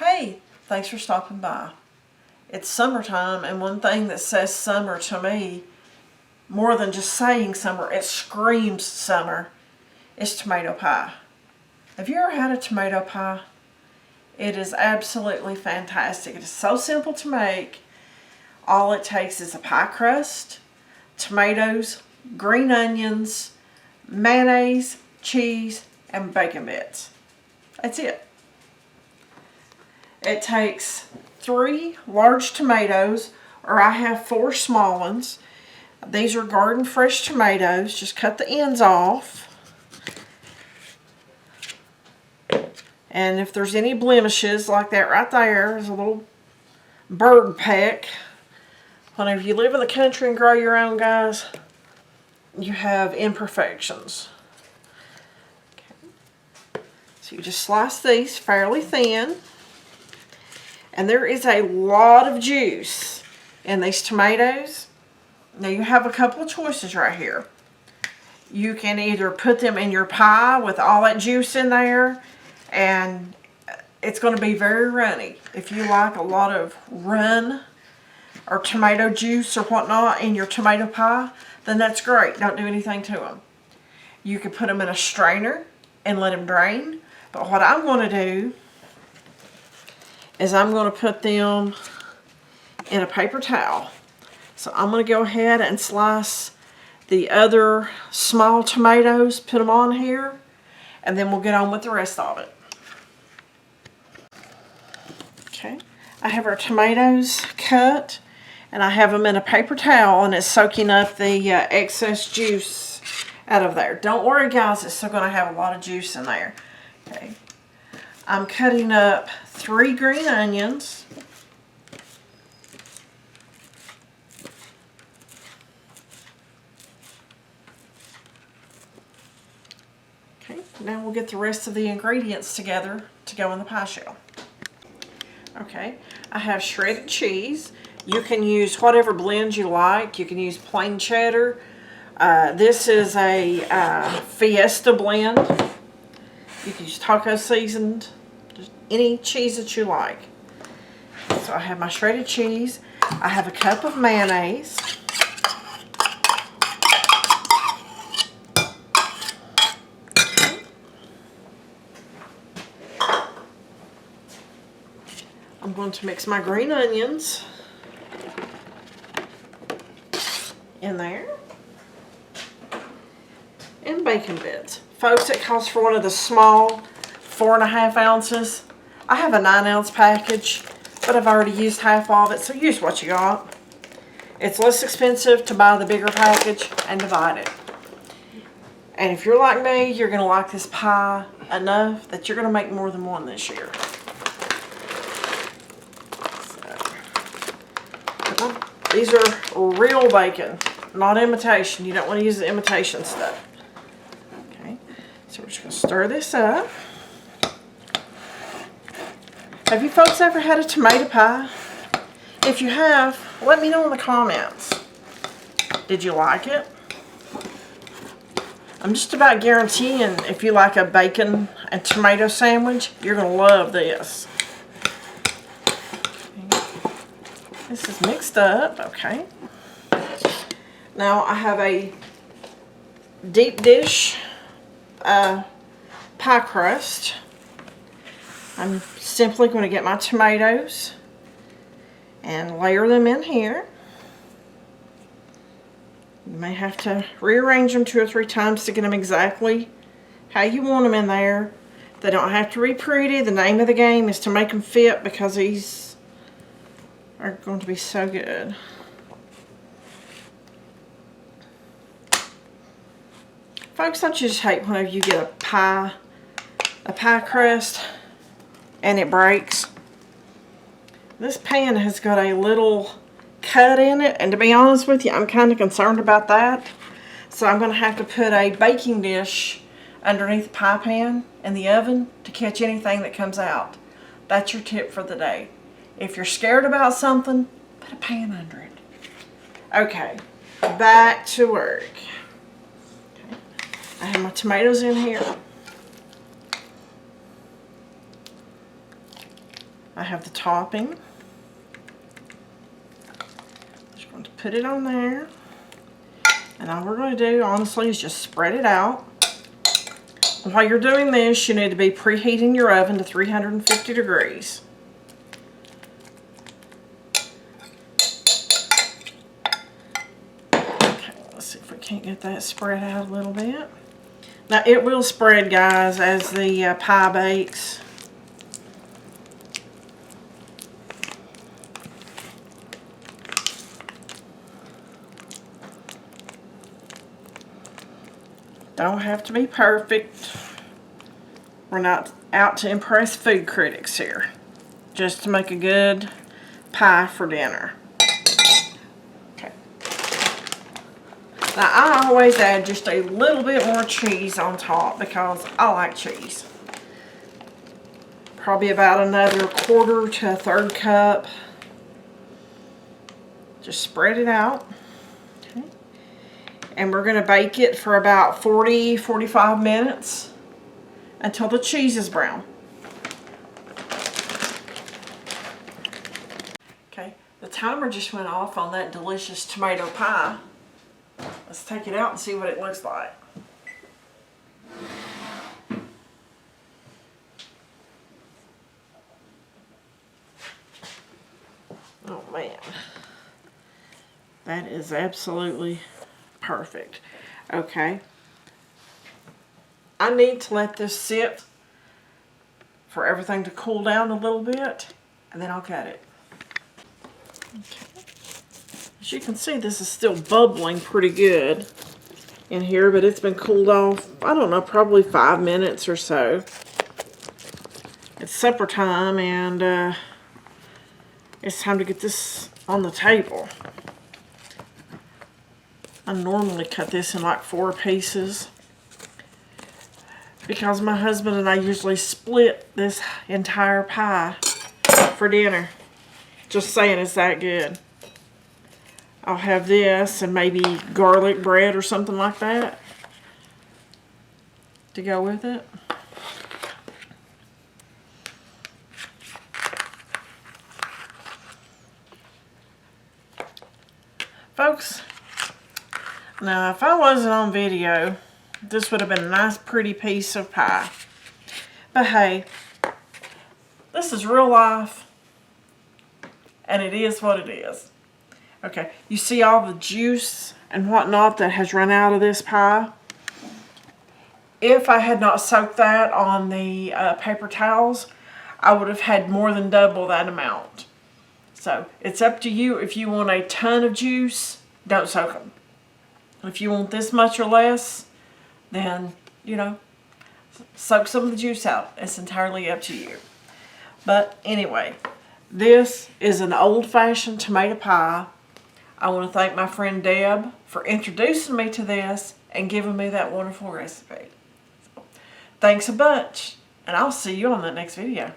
Hey, thanks for stopping by. It's summertime, and one thing that says summer to me, more than just saying summer, it screams summer, is tomato pie. Have you ever had a tomato pie? It is absolutely fantastic. It is so simple to make. All it takes is a pie crust, tomatoes, green onions, mayonnaise, cheese, and bacon bits. That's it. It takes 3 large tomatoes, or I have 4 small ones. These are garden fresh tomatoes. Just cut the ends off. And if there's any blemishes like that right there's a little bird peck. Whenever you live in the country and grow your own, guys, you have imperfections. Okay. So you just slice these fairly thin. And there is a lot of juice in these tomatoes. Now you have a couple of choices right here. You can either put them in your pie with all that juice in there, and it's going to be very runny. If you like a lot of run or tomato juice or whatnot in your tomato pie, then that's great. Don't do anything to them. You can put them in a strainer and let them drain. But what I'm going to do is I'm going to put them in a paper towel. So I'm going to go ahead and slice the other small tomatoes, put them on here, and then we'll get on with the rest of it. Okay, I have our tomatoes cut, and I have them in a paper towel, and it's soaking up the excess juice out of there. Don't worry, guys, it's still going to have a lot of juice in there. Okay. I'm cutting up 3 green onions. Okay, now we'll get the rest of the ingredients together to go in the pie shell. Okay, I have shredded cheese. You can use whatever blend you like. You can use plain cheddar. This is a fiesta blend. You can use taco seasoned. Any cheese that you like. So I have my shredded cheese. I have a cup of mayonnaise. I'm going to mix my green onions in there. And bacon bits. Folks, it calls for one of the small 4.5 ounces. I have a 9-ounce package, but I've already used half of it, so use what you got. It's less expensive to buy the bigger package and divide it. And if you're like me, you're going to like this pie enough that you're going to make more than one this year. So, these are real bacon, not imitation. You don't want to use the imitation stuff. Okay, so we're just going to stir this up. Have you folks ever had a tomato pie? If you have, let me know in the comments. Did you like it? I'm just about guaranteeing if you like a bacon and tomato sandwich, you're going to love this. This is mixed up, okay. Now I have a deep dish pie crust. I'm simply going to get my tomatoes and layer them in here. You may have to rearrange them 2 or 3 times to get them exactly how you want them in there. They don't have to be pretty. The name of the game is to make them fit, because these are going to be so good. Folks, don't you just hate whenever you get a pie crust and it breaks? This pan has got a little cut in it, and to be honest with you, I'm kind of concerned about that. So I'm going to have to put a baking dish underneath the pie pan in the oven to catch anything that comes out. That's your tip for the day. If you're scared about something, put a pan under it. Okay, back to work. Okay. I have my tomatoes in here. I have the topping. Just going to put it on there. And all we're going to do, honestly, is just spread it out. While you're doing this, you need to be preheating your oven to 350 degrees. Okay, let's see if we can't get that spread out a little bit. Now, it will spread, guys, as the pie bakes. Don't have to be perfect. We're not out to impress food critics here. Just to make a good pie for dinner. Okay. Now I always add just a little bit more cheese on top because I like cheese. Probably about another 1/4 to 1/3 cup. Just spread it out. And we're going to bake it for about 40-45 minutes until the cheese is brown. Okay, the timer just went off on that delicious tomato pie. Let's take it out and see what it looks like. Oh man, that is absolutely perfect. Okay, I need to let this sit for everything to cool down a little bit, and then I'll cut it. Okay. As you can see, this is still bubbling pretty good in here, but it's been cooled off, I don't know, probably 5 minutes or so. It's supper time, and it's time to get this on the table. I normally cut this in like 4 pieces because my husband and I usually split this entire pie for dinner. Just saying, it's that good. I'll have this and maybe garlic bread or something like that to go with it. Folks, now if I wasn't on video, this would have been a nice pretty piece of pie. But hey, this is real life, and it is what it is. Okay, you see all the juice and whatnot that has run out of this pie? If I had not soaked that on the paper towels, I would have had more than double that amount. So it's up to you. If you want a ton of juice, don't soak them. If you want this much or less, then, you know, soak some of the juice out. It's entirely up to you. But anyway, this is an old-fashioned tomato pie. I want to thank my friend Deb for introducing me to this and giving me that wonderful recipe. So, thanks a bunch, and I'll see you on the next video.